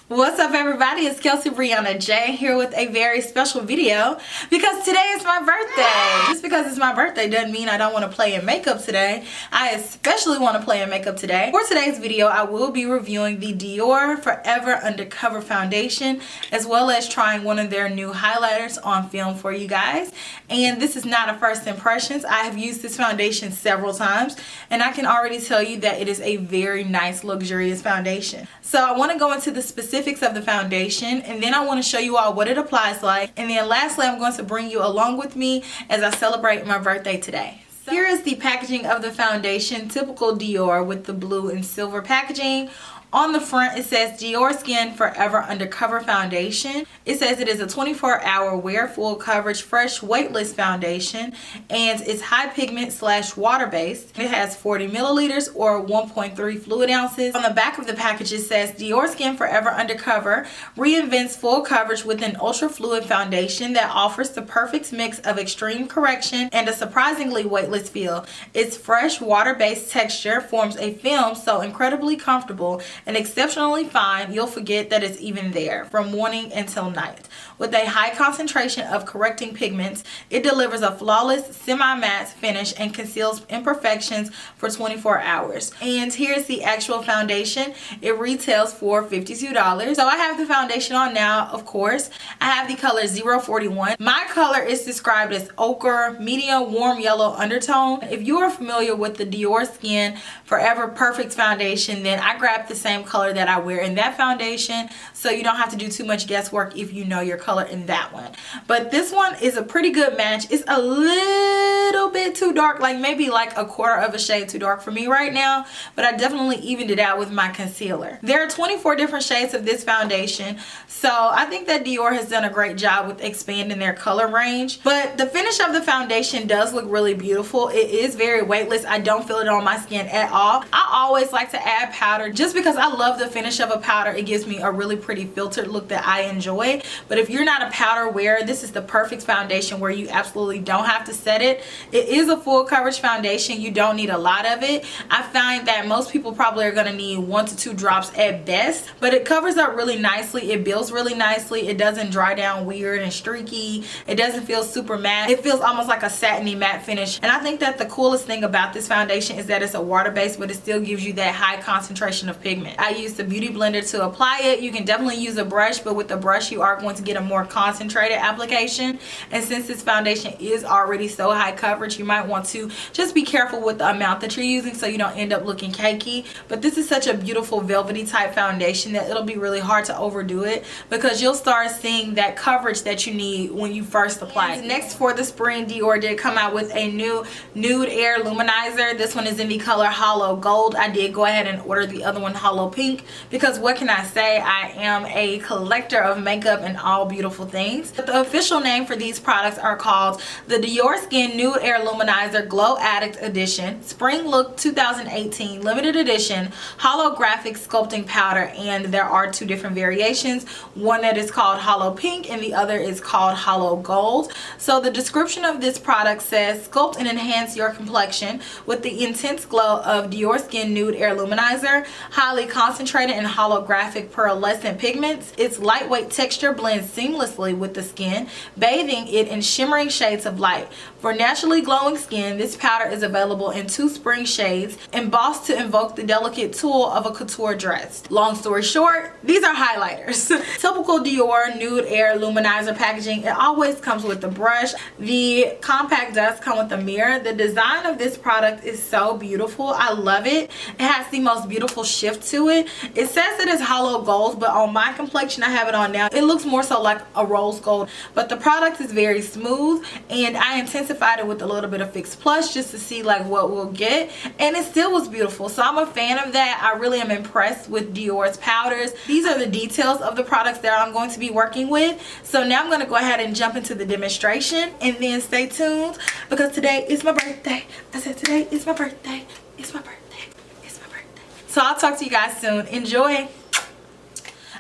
What's up everybody, it's KelseeBrianaJai here with a very special video because today is my birthday. Just because it's my birthday doesn't mean I don't want to play in makeup today. I especially want to play in makeup today. For today's video, I will be reviewing the Dior Forever Undercover foundation as well as trying one of their new highlighters on film for you guys. And this is not a first impressions. I have used this foundation several times and I can already tell you that it is a very nice luxurious foundation. So I want to go into the specifics of the foundation, and then I want to show you all what it applies like, and then lastly I'm going to bring you along with me as I celebrate my birthday today. So here is the packaging of the foundation, typical Dior with the blue and silver packaging. On the front it says Dior Skin Forever Undercover Foundation. It says it is a 24-hour wear full coverage fresh weightless foundation and it's high pigment / water based. It has 40 milliliters or 1.3 fluid ounces. On the back of the package it says Dior Skin Forever Undercover reinvents full coverage with an ultra fluid foundation that offers the perfect mix of extreme correction and a surprisingly weightless feel. Its fresh water based texture forms a film so incredibly comfortable and exceptionally fine you'll forget that it's even there from morning until night. With a high concentration of correcting pigments, it delivers a flawless semi-matte finish and conceals imperfections for 24 hours. And here's the actual foundation. It retails for $52. So I have the foundation on now, of course. I have the color 041. My color is described as ochre, medium warm yellow undertone. If you are familiar with the Dior Skin Forever Perfect foundation, then I grabbed the same color that I wear in that foundation, so you don't have to do too much guesswork if you know your color in that one. But this one is a pretty good match. It's a little bit too dark, like maybe like a quarter of a shade too dark for me right now, but I definitely evened it out with my concealer. There are 24 different shades of this foundation, so I think that Dior has done a great job with expanding their color range. But the finish of the foundation does look really beautiful. It is very weightless. I don't feel it on my skin at all. I always like to add powder just because I love the finish of a powder. It gives me a really pretty filtered look that I enjoy. But if you're not a powder wearer, this is the perfect foundation where you absolutely don't have to set it. It is a full coverage foundation. You don't need a lot of it. I find that most people probably are going to need 1 to 2 drops at best, but it covers up really nicely. It builds really nicely. It doesn't dry down weird and streaky. It doesn't feel super matte. It feels almost like a satiny matte finish. And I think that the coolest thing about this foundation is that it's a water base, but it still gives you that high concentration of pigment. I used the beauty blender to apply it. You can definitely use a brush, but with the brush you are going to get a more concentrated application. And since this foundation is already so high coverage, you might want to just be careful with the amount that you're using so you don't end up looking cakey. But this is such a beautiful velvety type foundation that it'll be really hard to overdo it because you'll start seeing that coverage that you need when you first apply it. Next, for the spring, Dior did come out with a new Nude Air Luminizer. This one is in the color Holo Gold. I did go ahead and order the other one Holo Pink because what can I say, I am a collector of makeup and all beautiful things. But the official name for these products are called the Dior Skin Nude Air Luminizer Glow Addict Edition, Spring Look 2018 Limited Edition Holographic Sculpting Powder, and there are 2 different variations, one that is called Holo Pink and the other is called Holo Gold. So the description of this product says, sculpt and enhance your complexion with the intense glow of Dior Skin Nude Air Luminizer, highly concentrated and holographic pearlescent pigments. Its lightweight texture blends seamlessly with the skin, bathing it in shimmering shades of light. For naturally glowing skin, this powder is available in 2 spring shades, embossed to invoke the delicate tulle of a couture dress. Long story short, these are highlighters. Typical Dior Nude Air Luminizer packaging, it always comes with the brush. The compact does come with a mirror. The design of this product is so beautiful. I love it. It has the most beautiful shift to it. It says it is Holo Gold, but on my complexion, I have it on now, it looks more so like a rose gold. But the product is very smooth, and I intensified it with a little bit of Fix Plus just to see like what we'll get, and it still was beautiful. So I'm a fan of that. I really am impressed with Dior's powders. These are the details of the products that I'm going to be working with. So now I'm going to go ahead and jump into the demonstration, and then stay tuned because today is my birthday. I said today is my birthday. It's my birthday. It's my birthday. So I'll talk to you guys soon. Enjoy.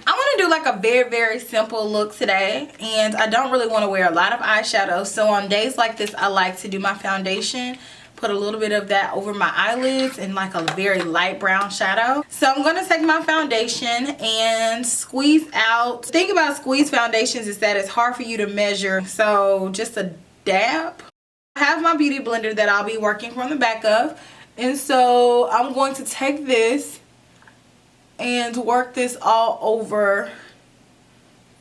I want to do like a very simple look today, and I don't really want to wear a lot of eyeshadow. So on days like this, I like to do my foundation put a little bit of that over my eyelids in like a very light brown shadow. So I'm going to take my foundation and squeeze out. The thing about squeeze foundations is that it's hard for you to measure. So just a dab. I have my beauty blender that I'll be working from the back of. And so I'm going to take this and work this all over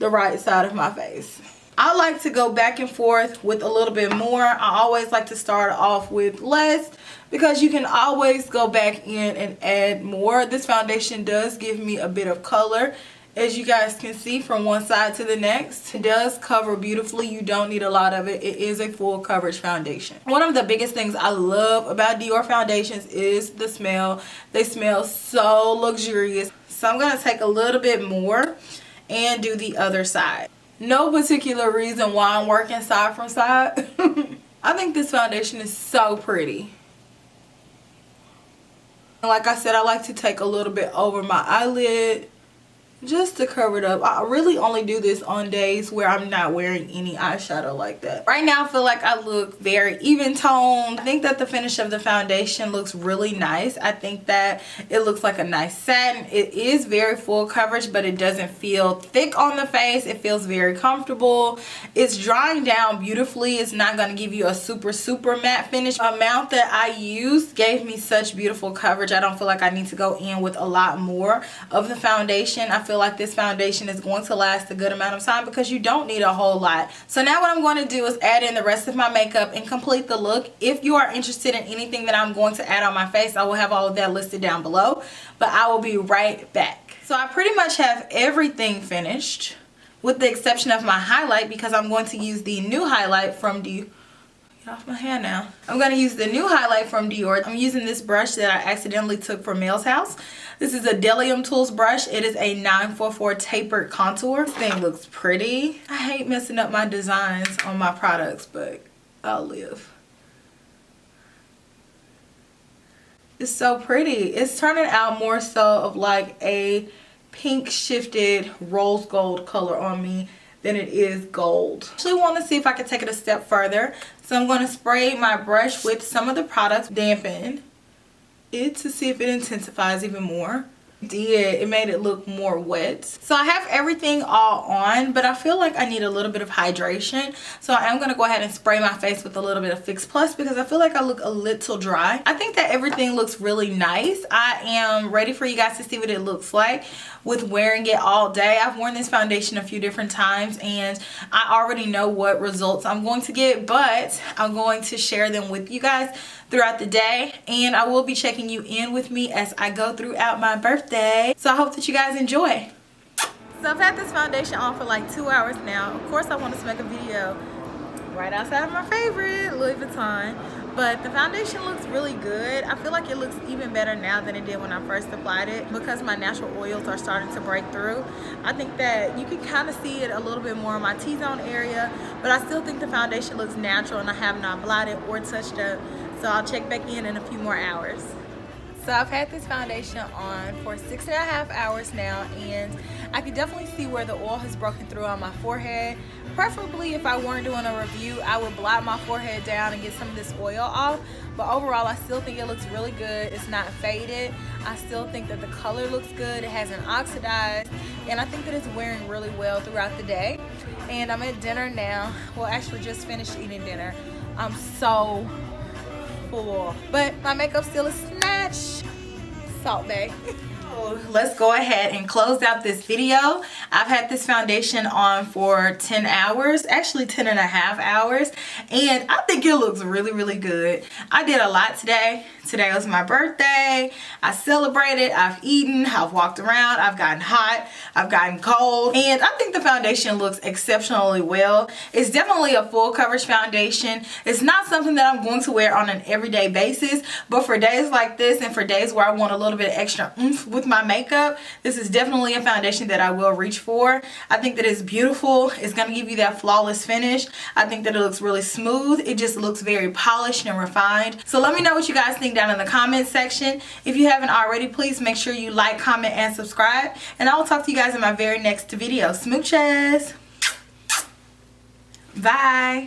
the right side of my face. I like to go back and forth with a little bit more. I always like to start off with less because you can always go back in and add more. This foundation does give me a bit of color. As you guys can see from one side to the next, it does cover beautifully. You don't need a lot of it. It is a full coverage foundation. One of the biggest things I love about Dior foundations is the smell. They smell so luxurious. So I'm going to take a little bit more and do the other side. No particular reason why I'm working side from side. I think this foundation is so pretty. And like I said, I like to take a little bit over my eyelid just to cover it up. I really only do this on days where I'm not wearing any eyeshadow like that. Right now I feel like I look very even toned. I think that the finish of the foundation looks really nice. I think that it looks like a nice satin. It is very full coverage, but it doesn't feel thick on the face. It feels very comfortable. It's drying down beautifully. It's not going to give you a super matte finish. The amount that I used gave me such beautiful coverage. I don't feel like I need to go in with a lot more of the foundation. I feel like this foundation is going to last a good amount of time because you don't need a whole lot. So now what I'm going to do is add in the rest of my makeup and complete the look. If you are interested in anything that I'm going to add on my face, I will have all of that listed down below, but I will be right back. So I pretty much have everything finished with the exception of my highlight because I'm going to use the new highlight from Dior. Off my hand now. I'm going to use the new highlight from Dior. I'm using this brush that I accidentally took from Mel's house. This is a Delium Tools brush. It is a 944 tapered contour. This thing looks pretty. I hate messing up my designs on my products, but I'll live. It's so pretty. It's turning out more so of like a pink shifted rose gold color on me than it is gold. I actually want to see if I can take it a step further. So I'm going to spray my brush with some of the products, dampen it to see if it intensifies even more. It made it look more wet. So I have everything all on, but I feel like I need a little bit of hydration. So I am going to go ahead and spray my face with a little bit of Fix Plus because I feel like I look a little dry. I think that everything looks really nice. I am ready for you guys to see what it looks like with wearing it all day. I've worn this foundation a few different times and I already know what results I'm going to get, but I'm going to share them with you guys throughout the day, and I will be checking you in with me as I go throughout my birthday. So I hope that you guys enjoy. So I've had this foundation on for like 2 hours now. Of course I wanted to make a video right outside of my favorite Louis Vuitton, but the foundation looks really good. I feel like it looks even better now than it did when I first applied it because my natural oils are starting to break through. I think that you can kind of see it a little bit more in my T-zone area, but I still think the foundation looks natural and I have not blotted or touched up. So I'll check back in a few more hours. So I've had this foundation on for 6.5 hours now, and I can definitely see where the oil has broken through on my forehead. Preferably if I weren't doing a review, I would blot my forehead down and get some of this oil off. But overall, I still think it looks really good. It's not faded. I still think that the color looks good. It hasn't oxidized, and I think that it's wearing really well throughout the day. And I'm at dinner now. Well, actually just finished eating dinner. I'm so full, but my makeup still is snatched. Salt Bae. Let's go ahead and close out this video. I've had this foundation on for 10 hours, actually 10.5 hours, and I think it looks really good. I did a lot today. Today was my birthday. I celebrated, I've eaten, I've walked around, I've gotten hot, I've gotten cold, and I think the foundation looks exceptionally well. It's definitely a full coverage foundation. It's not something that I'm going to wear on an everyday basis, but for days like this and for days where I want a little bit of extra oomph with my makeup, this is definitely a foundation that I will reach for. I think that it's beautiful. It's going to give you that flawless finish. I think that it looks really smooth. It just looks very polished and refined. So let me know what you guys think down in the comment section. If you haven't already, please make sure you like, comment, and subscribe. And I will talk to you guys in my very next video. Smooches. Bye.